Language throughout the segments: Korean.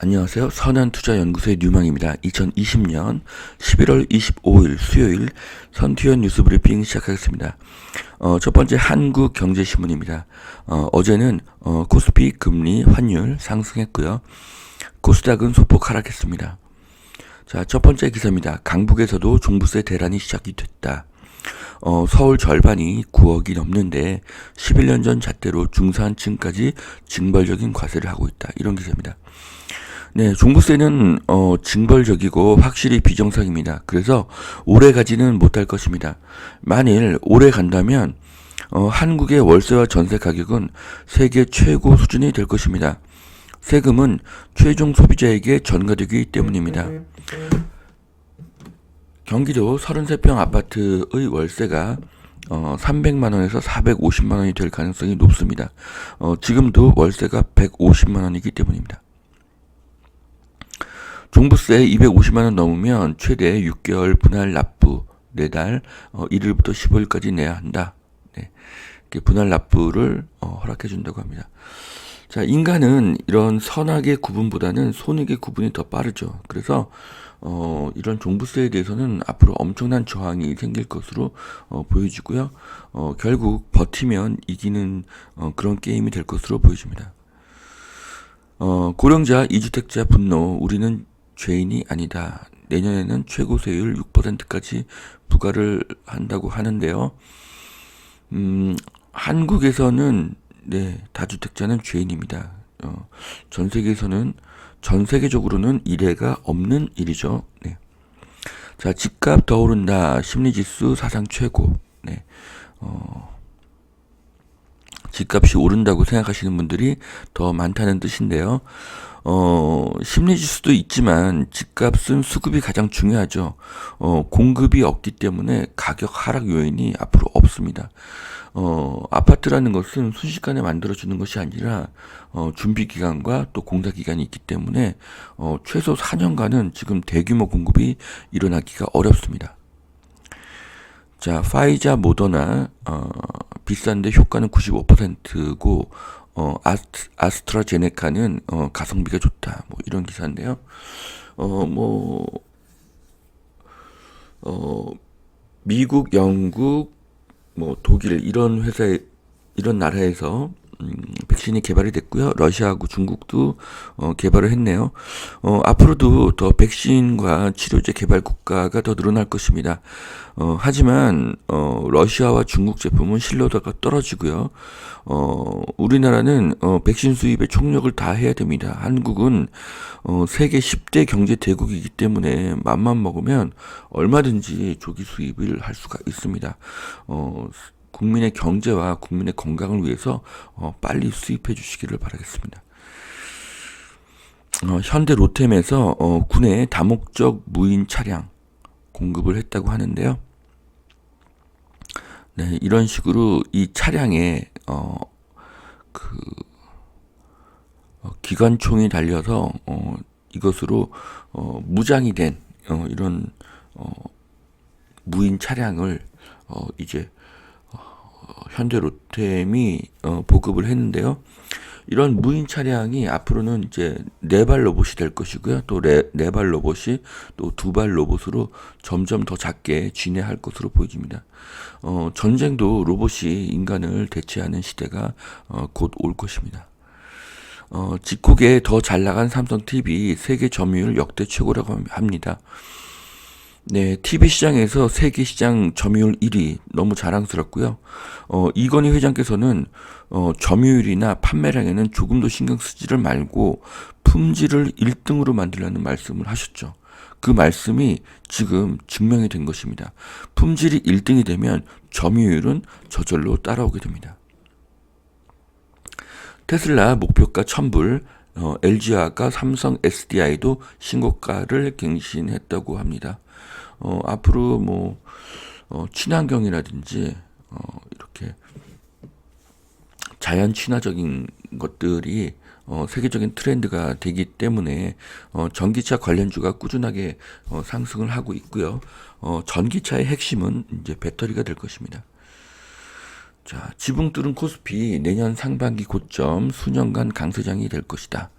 안녕하세요. 선한투자연구소의 뉴망입니다. 2020년 11월 25일 수요일 선투연 뉴스 브리핑 시작하겠습니다. 첫 번째 한국경제신문입니다. 어제는 코스피 금리 환율 상승했고요. 코스닥은 소폭 하락했습니다. 자, 첫 번째 기사입니다. 강북에서도 종부세 대란이 시작이 됐다. 서울 절반이 9억이 넘는데 11년 전 잣대로 중산층까지 징벌적인 과세를 하고 있다. 이런 기사입니다. 네, 종부세는 징벌적이고 확실히 비정상입니다. 그래서 오래 가지는 못할 것입니다. 만일 오래 간다면 한국의 월세와 전세 가격은 세계 최고 수준이 될 것입니다. 세금은 최종 소비자에게 전가되기 때문입니다. 경기도 33평 아파트의 월세가 300만 원에서 450만 원이 될 가능성이 높습니다. 지금도 월세가 150만 원이기 때문입니다. 종부세 250만 원 넘으면 최대 6개월 분할 납부 4달 1일부터 15일까지 내야 한다. 네. 이렇게 분할 납부를 허락해 준다고 합니다. 자, 인간은 이런 선악의 구분보다는 손익의 구분이 더 빠르죠. 그래서 이런 종부세에 대해서는 앞으로 엄청난 저항이 생길 것으로 보여지고요. 결국 버티면 이기는 그런 게임이 될 것으로 보여집니다. 고령자 2주택자 분노, 우리는 죄인이 아니다. 내년에는 최고 세율 6%까지 부과를 한다고 하는데요. 한국에서는 다주택자는 죄인입니다. 전 세계적으로는 이례가 없는 일이죠. 네. 자, 집값 더 오른다. 심리지수 사상 최고. 네. 집값이 오른다고 생각하시는 분들이 더 많다는 뜻인데요. 심리지수도 있지만 집값은 수급이 가장 중요하죠. 공급이 없기 때문에 가격 하락 요인이 앞으로 없습니다. 아파트라는 것은 순식간에 만들어지는 것이 아니라 준비 기간과 또 공사 기간이 있기 때문에 최소 4년간은 지금 대규모 공급이 일어나기가 어렵습니다. 자, 파이자, 모더나 비싼데 효과는 95%고 아스트라제네카는 가성비가 좋다. 뭐 이런 기사인데요. 미국, 영국, 뭐 독일 이런 나라에서 백신이 개발이 됐고요. 러시아하고 중국도 개발을 했네요. 앞으로도 더 백신과 치료제 개발 국가가 더 늘어날 것입니다. 하지만 러시아와 중국 제품은 신뢰도가 떨어지고요. 우리나라는 백신 수입에 총력을 다해야 됩니다. 한국은 세계 10대 경제 대국이기 때문에 맘만 먹으면 얼마든지 조기 수입을 할 수가 있습니다. 국민의 경제와 국민의 건강을 위해서 빨리 수입해 주시기를 바라겠습니다. 현대 로템에서 국내 다목적 무인 차량 공급을 했다고 하는데요. 네, 이런 식으로 이 차량에 기관총이 달려서 이것으로 무장이 된 이런 무인 차량을 이제 현대 로템이 보급을 했는데요. 이런 무인 차량이 앞으로는 이제 4발 로봇이 될 것이고요. 또 4발 로봇이 또 2발 로봇으로 점점 더 작게 진화할 것으로 보여집니다. 전쟁도 로봇이 인간을 대체하는 시대가 곧 올 것입니다. 집콕에 더 잘 나간 삼성 TV 세계 점유율 역대 최고라고 합니다. 네, TV 시장에서 세계 시장 점유율 1위 너무 자랑스럽고요. 이건희 회장께서는 점유율이나 판매량에는 조금도 신경 쓰지를 말고 품질을 1등으로 만들라는 말씀을 하셨죠. 그 말씀이 지금 증명이 된 것입니다. 품질이 1등이 되면 점유율은 저절로 따라오게 됩니다. 테슬라 목표가 1000불, LG화학과 삼성 SDI도 신고가를 갱신했다고 합니다. 앞으로 뭐 친환경이라든지 이렇게 자연 친화적인 것들이 세계적인 트렌드가 되기 때문에 전기차 관련주가 꾸준하게 상승을 하고 있고요. 전기차의 핵심은 이제 배터리가 될 것입니다. 자, 지붕 뚫은 코스피 내년 상반기 고점 수년간 강세장이 될 것이다.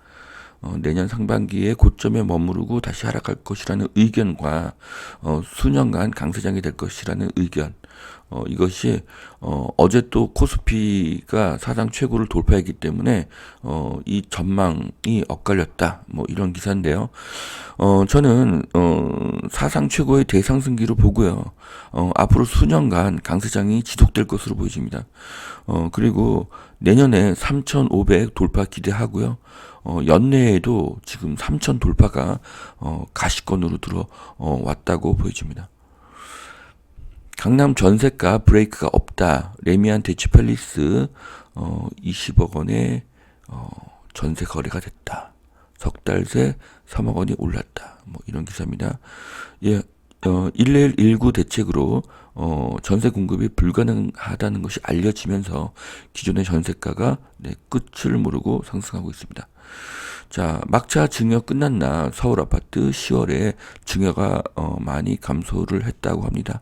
내년 상반기에 고점에 머무르고 다시 하락할 것이라는 의견과 수년간 강세장이 될 것이라는 의견, 이것이 어제 또 코스피가 사상 최고를 돌파했기 때문에 이 전망이 엇갈렸다. 뭐 이런 기사인데요. 저는 사상 최고의 대상승기로 보고요. 앞으로 수년간 강세장이 지속될 것으로 보여집니다. 그리고 내년에 3,500 돌파 기대하고요. 연내에도 지금 3,000 돌파가 가시권으로 들어왔다고 보여집니다. 강남 전세가 브레이크가 없다. 레미안 대치팰리스 20억 원의 전세 거래가 됐다. 석 달 새 3억 원이 올랐다. 뭐 이런 기사입니다. 예, 1119 대책으로 전세 공급이 불가능하다는 것이 알려지면서 기존의 전세가가 끝을 모르고 상승하고 있습니다. 자, 막차 증여 끝났나 서울 아파트 10월에 증여가 많이 감소를 했다고 합니다.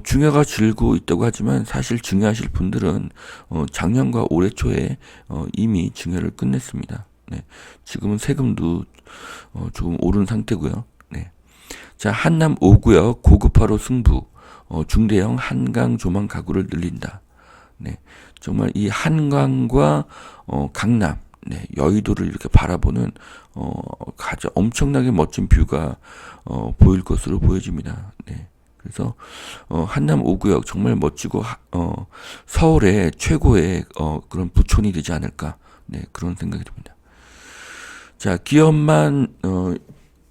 증여가 줄고 있다고 하지만 사실 증여하실 분들은 작년과 올해 초에 이미 증여를 끝냈습니다. 네, 지금은 세금도 조금 오른 상태고요. 네. 자, 한남 5구역 고급화로 승부, 중대형 한강 조망 가구를 늘린다. 네, 정말 이 한강과 강남, 네, 여의도를 이렇게 바라보는 가장 엄청나게 멋진 뷰가 보일 것으로 보여집니다. 네, 그래서 한남 5구역 정말 멋지고 서울의 최고의 그런 부촌이 되지 않을까, 네, 그런 생각이 듭니다. 자, 기업만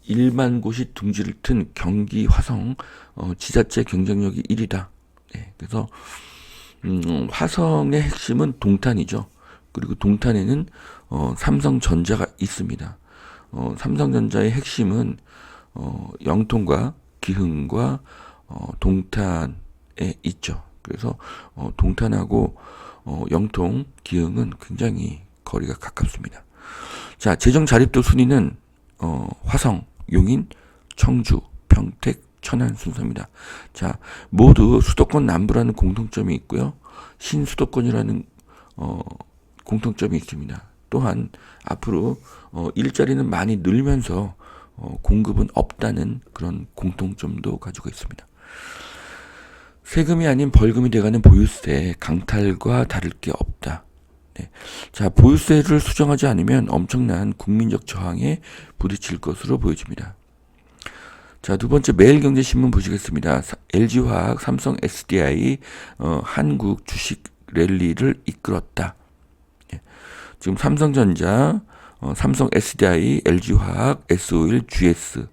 1만 곳이 둥지를 튼 경기 화성 지자체 경쟁력이 1위다. 네, 그래서 화성의 핵심은 동탄이죠. 그리고 동탄에는 삼성전자가 있습니다. 삼성전자의 핵심은 영통과 기흥과 동탄에 있죠. 그래서 동탄하고 영통, 기흥은 굉장히 거리가 가깝습니다. 자, 재정 자립도 순위는 화성, 용인, 청주, 평택, 천안 순서입니다. 자, 모두 수도권 남부라는 공통점이 있고요. 신수도권이라는 공통점이 있습니다. 또한 앞으로 일자리는 많이 늘면서 공급은 없다는 그런 공통점도 가지고 있습니다. 세금이 아닌 벌금이 돼가는 보유세, 강탈과 다를 게 없다. 네. 자, 보유세를 수정하지 않으면 엄청난 국민적 저항에 부딪힐 것으로 보여집니다. 자, 두 번째 매일경제신문 보시겠습니다. LG화학, 삼성 SDI, 한국 주식 랠리를 이끌었다. 네. 지금 삼성전자, 삼성 SDI, LG화학, S-오일, GS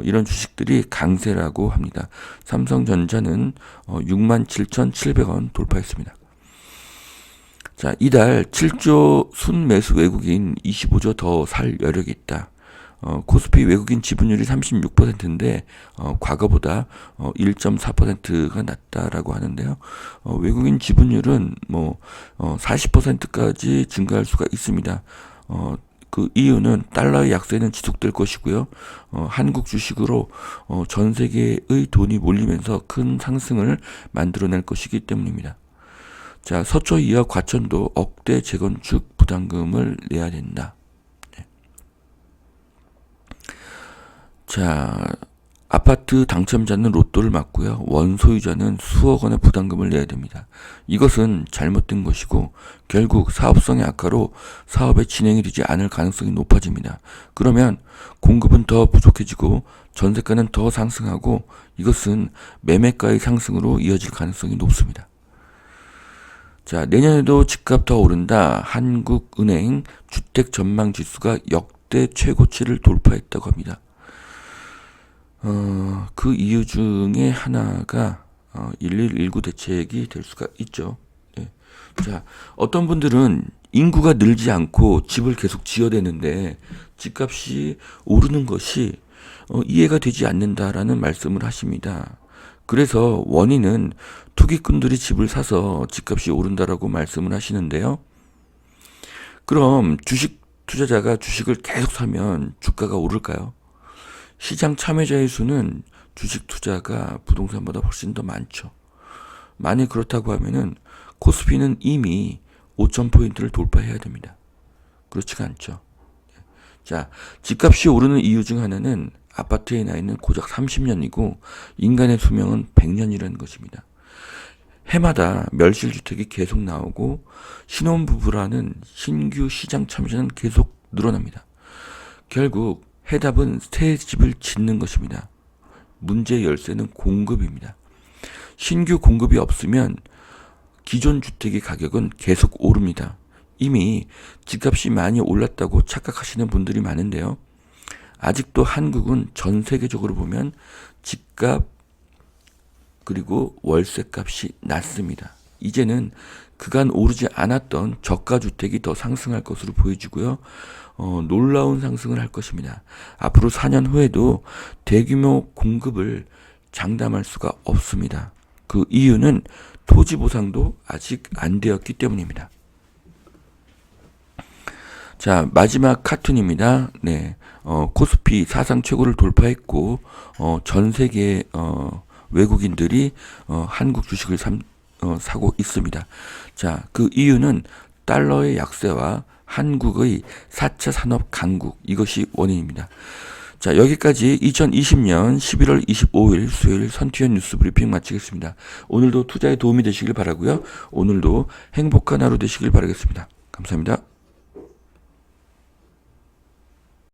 이런 주식들이 강세라고 합니다. 삼성전자는 67,700원 돌파했습니다. 자, 이달 7조 순매수 외국인 25조 더 살 여력이 있다. 코스피 외국인 지분율이 36%인데 과거보다 1.4%가 낮다라고 하는데요. 외국인 지분율은 뭐 40%까지 증가할 수가 있습니다. 그 이유는 달러의 약세는 지속될 것이고요. 한국 주식으로 전 세계의 돈이 몰리면서 큰 상승을 만들어낼 것이기 때문입니다. 자, 서초 이화 과천도 억대 재건축 부담금을 내야 된다. 네. 자, 아파트 당첨자는 로또를 맞고요. 원소유자는 수억 원의 부담금을 내야 됩니다. 이것은 잘못된 것이고 결국 사업성의 악화로 사업의 진행이 되지 않을 가능성이 높아집니다. 그러면 공급은 더 부족해지고 전세가는 더 상승하고 이것은 매매가의 상승으로 이어질 가능성이 높습니다. 자, 내년에도 집값 더 오른다. 한국은행 주택 전망 지수가 역대 최고치를 돌파했다고 합니다. 그 이유 중에 하나가 1119 대책이 될 수가 있죠. 네. 자, 어떤 분들은 인구가 늘지 않고 집을 계속 지어대는데 집값이 오르는 것이 이해가 되지 않는다라는 말씀을 하십니다. 그래서 원인은 투기꾼들이 집을 사서 집값이 오른다라고 말씀을 하시는데요. 그럼 주식 투자자가 주식을 계속 사면 주가가 오를까요? 시장 참여자의 수는 주식 투자가 부동산보다 훨씬 더 많죠. 만약 그렇다고 하면은 코스피는 이미 5,000포인트를 돌파해야 됩니다. 그렇지가 않죠. 자, 집값이 오르는 이유 중 하나는 아파트의 나이는 고작 30년이고 인간의 수명은 100년이라는 것입니다. 해마다 멸실주택이 계속 나오고 신혼부부라는 신규 시장 참여자는 계속 늘어납니다. 결국 해답은 새 집을 짓는 것입니다. 문제의 열쇠는 공급입니다. 신규 공급이 없으면 기존 주택의 가격은 계속 오릅니다. 이미 집값이 많이 올랐다고 착각하시는 분들이 많은데요. 아직도 한국은 전 세계적으로 보면 집값 그리고 월세값이 낮습니다. 이제는 그간 오르지 않았던 저가주택이 더 상승할 것으로 보여지고요. 놀라운 상승을 할 것입니다. 앞으로 4년 후에도 대규모 공급을 장담할 수가 없습니다. 그 이유는 토지 보상도 아직 안 되었기 때문입니다. 자, 마지막 카툰입니다. 네, 코스피 사상 최고를 돌파했고, 전 세계 외국인들이 한국 주식을 사고 있습니다. 자, 그 이유는 달러의 약세와 한국의 4차 산업 강국, 이것이 원인입니다. 자, 여기까지 2020년 11월 25일 수요일 선티현 뉴스 브리핑 마치겠습니다. 오늘도 투자에 도움이 되시길 바라고요. 오늘도 행복한 하루 되시길 바라겠습니다. 감사합니다.